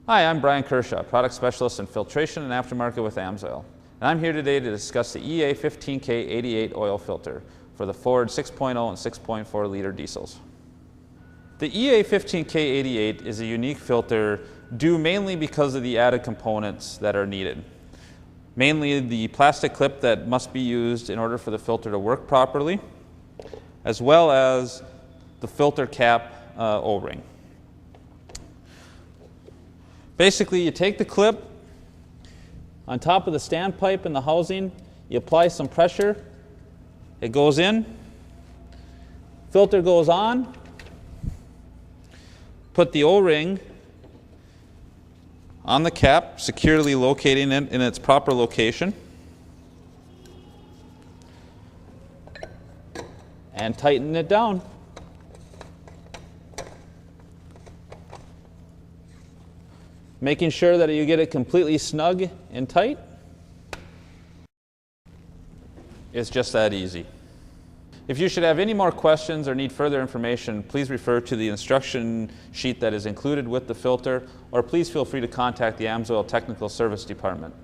Hi, I'm Brian Kershaw, Product Specialist in Filtration and Aftermarket with AMSOIL. And I'm here today to discuss the Ea15K88 Oil Filter for the Ford 6.0 and 6.4 liter diesels. The Ea15K88 is a unique filter due mainly because of the added components that are needed. Mainly the plastic clip that must be used in order for the filter to work properly, as well as the filter cap O-ring. Basically, you take the clip on top of the standpipe and the housing, you apply some pressure, it goes in, filter goes on, put the O-ring on the cap, securely locating it in its proper location, and tighten it down. Making sure that you get it completely snug and tight. It's just that easy. If you should have any more questions or need further information, please refer to the instruction sheet that is included with the filter, or please feel free to contact the AMSOIL Technical Service Department.